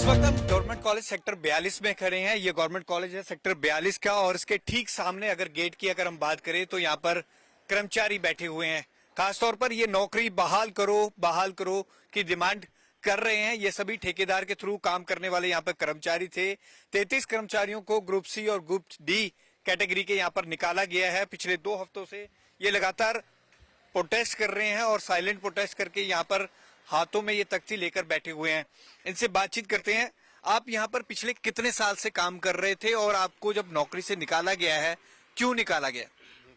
इस वक्त हम गवर्नमेंट कॉलेज सेक्टर 42 में खड़े हैं। ये गवर्नमेंट कॉलेज है सेक्टर 42 का और इसके ठीक सामने अगर गेट की अगर हम बात करें तो यहाँ पर कर्मचारी बैठे हुए हैं। खासतौर पर ये नौकरी बहाल करो की डिमांड कर रहे हैं। ये सभी ठेकेदार के थ्रू काम करने वाले यहाँ पर कर्मचारी थे। 33 कर्मचारियों को ग्रुप सी और ग्रुप डी कैटेगरी के यहाँ पर निकाला गया है। पिछले 2 हफ्तों से ये लगातार प्रोटेस्ट कर रहे हैं और साइलेंट प्रोटेस्ट करके यहाँ पर हाथों में ये तख्ती लेकर बैठे हुए हैं। इनसे बातचीत करते हैं। आप यहाँ पर पिछले कितने साल से काम कर रहे थे और आपको जब नौकरी से निकाला गया है, क्यों निकाला गया?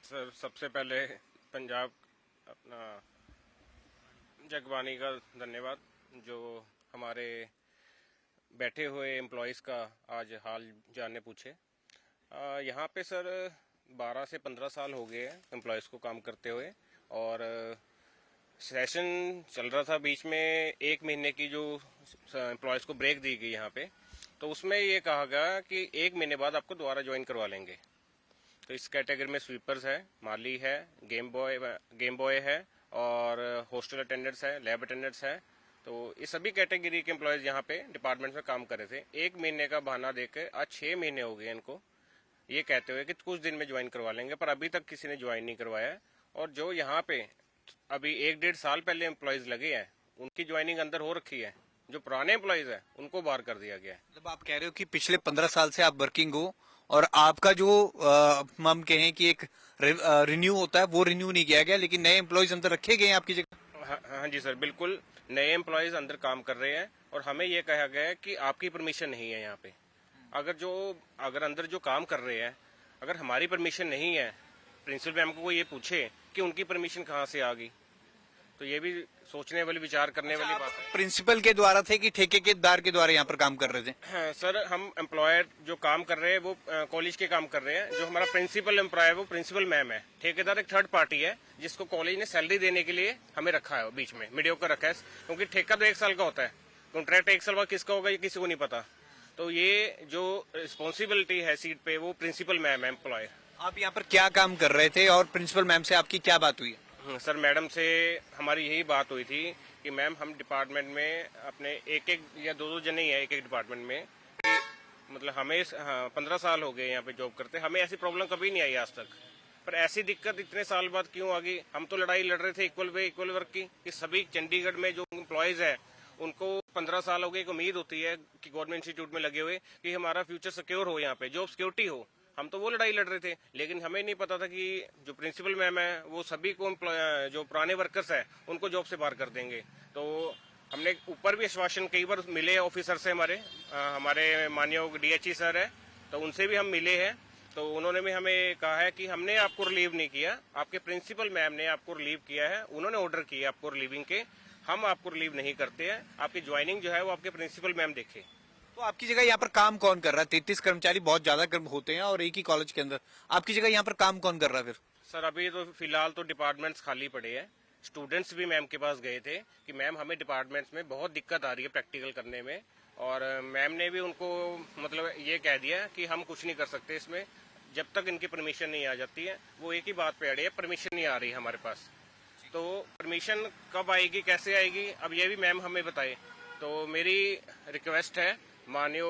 सर, सबसे पहले पंजाब अपना जगबानी का धन्यवाद, जो हमारे बैठे हुए एम्प्लॉयज़ का आज हाल जानने पूछे। यहाँ पे सर 12 से 15 साल हो गए हैं एम्प्लॉयज़ को काम करते हुए, और सेशन चल रहा था। बीच में 1 महीने की जो एम्प्लॉयज़ को ब्रेक दी गई यहाँ पे, तो उसमें ये कहा गया कि 1 महीने बाद आपको दोबारा ज्वाइन करवा लेंगे। तो इस कैटेगरी में स्वीपर्स है, माली है, गेम बॉय है और हॉस्टल अटेंडेंट्स है, लैब अटेंडेंट्स है। तो इस सभी कैटेगरी के एम्प्लॉयज़ यहाँ पे डिपार्टमेंट में काम कर रहे थे। 1 महीने का बहाना देकर आज 6 महीने हो गए इनको, ये कहते हुए कि कुछ दिन में ज्वाइन करवा लेंगे, पर अभी तक किसी ने ज्वाइन नहीं करवाया है। और जो यहाँ पे अभी 1-1.5 साल पहले एम्प्लॉयज लगे हैं, उनकी ज्वाइनिंग अंदर हो रखी है। जो पुराने एम्प्लॉयज हैं उनको बाहर कर दिया गया है। जब आप कह रहे हो कि पिछले 15 साल से आप वर्किंग हो और आपका जो हम कहें कि एक रिन्यू होता है वो रिन्यू नहीं किया गया, लेकिन नए एम्प्लॉयज अंदर रखे गए हैं आपकी जगह? हाँ जी सर, बिल्कुल नए एम्प्लॉयज अंदर काम कर रहे हैं और हमें ये कहा गया है कि आपकी परमिशन नहीं है यहाँ पे। अगर अंदर जो काम कर रहे हैं, अगर हमारी परमिशन नहीं है, प्रिंसिपल मैम को ये पूछे कि उनकी परमिशन कहाँ से आ गई, तो ये भी सोचने वाली, विचार करने वाली बात है। प्रिंसिपल के द्वारा थे कि ठेकेदार के द्वारा यहाँ पर काम कर रहे थे? हाँ, सर, हम एम्प्लॉयर जो काम कर रहे हैं वो कॉलेज के काम कर रहे हैं। जो हमारा प्रिंसिपल एम्प्लॉय है वो प्रिंसिपल मैम है। ठेकेदार एक थर्ड पार्टी है जिसको कॉलेज ने सैलरी देने के लिए हमें रखा है, बीच में मीडियोकर रखा है, क्योंकि ठेका तो 1 साल का होता है, कॉन्ट्रैक्ट 1 साल बाद किसका होगा ये किसी को नहीं पता। तो ये जो रिस्पॉन्सिबिलिटी है सीट पे, वो प्रिंसिपल मैम है एम्प्लॉयर। आप यहाँ पर क्या काम कर रहे थे और प्रिंसिपल मैम से आपकी क्या बात हुई? सर, मैडम से हमारी यही बात हुई थी कि मैम हम डिपार्टमेंट में अपने एक या दो जने ही है एक डिपार्टमेंट में, कि मतलब हमें 15 साल हो गए यहाँ पे जॉब करते, हमें ऐसी प्रॉब्लम कभी नहीं आई आज तक। पर ऐसी दिक्कत इतने साल बाद क्यों आ गई? हम तो लड़ाई लड़ रहे थे इक्वल वे इक्वल वर्क की, कि सभी चंडीगढ़ में जो एम्प्लॉयज है उनको 15 साल हो गए, एक उम्मीद होती है कि गवर्नमेंट इंस्टीट्यूट में लगे हुए कि हमारा फ्यूचर सिक्योर हो, यहाँ पे जॉब सिक्योरिटी हो। हम तो वो लड़ाई लड़ रहे थे, लेकिन हमें नहीं पता था कि जो प्रिंसिपल मैम है वो सभी को जो पुराने वर्कर्स है उनको जॉब से बाहर कर देंगे। तो हमने ऊपर भी आश्वासन कई बार मिले ऑफिसर से, हमारे माननीय DHE सर है, तो उनसे भी हम मिले हैं। तो उन्होंने भी हमें कहा है कि हमने आपको रिलीव नहीं किया, आपके प्रिंसिपल मैम ने आपको रिलीव किया है, उन्होंने ऑर्डर किया आपको रिलीविंग के, हम आपको रिलीव नहीं करते हैं। आपकी ज्वाइनिंग जो है वो आपके प्रिंसिपल मैम देखे। तो आपकी जगह यहाँ पर काम कौन कर रहा है? 33 कर्मचारी बहुत ज्यादा कर्म होते हैं और एक ही कॉलेज के अंदर, आपकी जगह यहाँ पर काम कौन कर रहा है फिर? सर, अभी तो फिलहाल तो डिपार्टमेंट्स खाली पड़े हैं। स्टूडेंट्स भी मैम के पास गए थे कि मैम हमें डिपार्टमेंट्स में बहुत दिक्कत आ रही है प्रैक्टिकल करने में, और मैम ने भी उनको मतलब ये कह दिया कि हम कुछ नहीं कर सकते इसमें, जब तक इनकी परमिशन नहीं आ जाती है। वो एक ही बात पे अड़े है, परमिशन नहीं आ रही हमारे पास। तो परमिशन कब आएगी, कैसे आएगी, अब ये भी मैम हमें बताए। तो मेरी रिक्वेस्ट है माननीय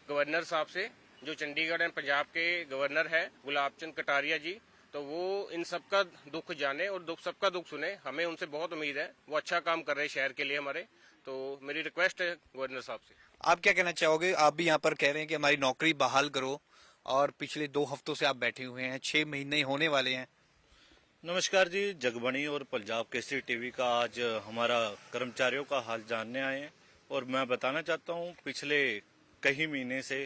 गवर्नर साहब से, जो चंडीगढ़ एंड पंजाब के गवर्नर है गुलाब चंद कटारिया जी, तो वो इन सबका दुख जाने और सबका दुख सुने। हमें उनसे बहुत उम्मीद है, वो अच्छा काम कर रहे हैं शहर के लिए हमारे। तो मेरी रिक्वेस्ट है गवर्नर साहब से। आप क्या कहना चाहोगे? आप भी यहाँ पर कह रहे हैं कि हमारी नौकरी बहाल करो और पिछले 2 हफ्तों से आप बैठे हुए हैं, 6 महीने होने वाले हैं। नमस्कार जी, जगबानी और पंजाब केसरी टीवी का आज हमारा कर्मचारियों का हाल जानने आए हैं। और मैं बताना चाहता हूं, पिछले कई महीने से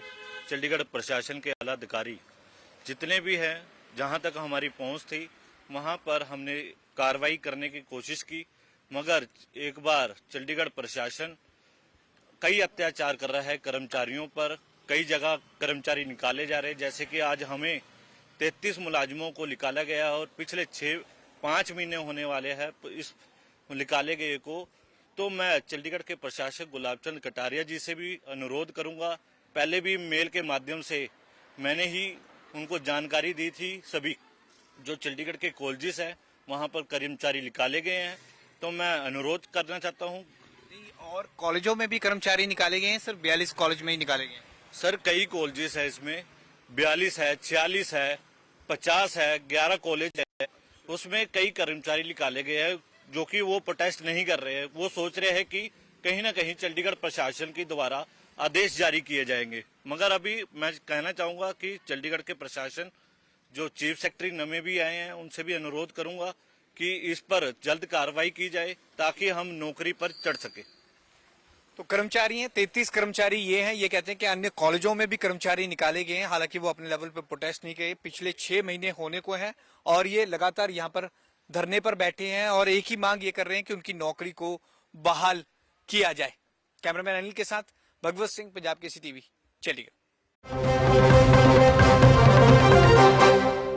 चंडीगढ़ प्रशासन के आला अधिकारी जितने भी हैं, जहां तक हमारी पहुंच थी वहां पर हमने कार्रवाई करने की कोशिश की, मगर एक बार चंडीगढ़ प्रशासन कई अत्याचार कर रहा है कर्मचारियों पर। कई जगह कर्मचारी निकाले जा रहे हैं, जैसे कि आज हमें 33 मुलाजिमों को निकाला गया और पिछले 5 महीने होने वाले हैं इस निकाले गए को। तो मैं चंडीगढ़ के प्रशासक गुलाब चंद कटारिया जी से भी अनुरोध करूंगा, पहले भी मेल के माध्यम से मैंने ही उनको जानकारी दी थी, सभी जो चंडीगढ़ के कॉलेजेस है वहां पर कर्मचारी निकाले गए हैं। तो मैं अनुरोध करना चाहता हूं। और कॉलेजों में भी कर्मचारी निकाले गए हैं, सिर्फ 42 कॉलेज में ही निकाले गए हैं? सर कई कॉलेजेस है, इसमें 42 है, 46 है, 50 है, 11 कॉलेज है, उसमें कई कर्मचारी निकाले गए हैं जो कि वो प्रोटेस्ट नहीं कर रहे हैं। वो सोच रहे हैं कि कहीं ना कहीं चंडीगढ़ प्रशासन के द्वारा आदेश जारी किए जाएंगे। मगर अभी मैं कहना चाहूंगा कि चंडीगढ़ के प्रशासन, जो चीफ सेक्रेटरी नमे भी आए हैं, उनसे भी अनुरोध करूंगा कि इस पर जल्द कार्रवाई की जाए ताकि हम नौकरी पर चढ़ सके। तो कर्मचारी हैं, 33 कर्मचारी ये हैं, ये कहते हैं कि अन्य कॉलेजों में भी कर्मचारी निकाले गए हैं, हालांकि वो अपने लेवल पर प्रोटेस्ट नहीं किए। पिछले 6 महीने होने को हैं और ये लगातार यहाँ पर धरने पर बैठे हैं और एक ही मांग ये कर रहे हैं कि उनकी नौकरी को बहाल किया जाए। कैमरामैन अनिल के साथ भगवत सिंह, पंजाब केसरी टीवी, चंडीगढ़।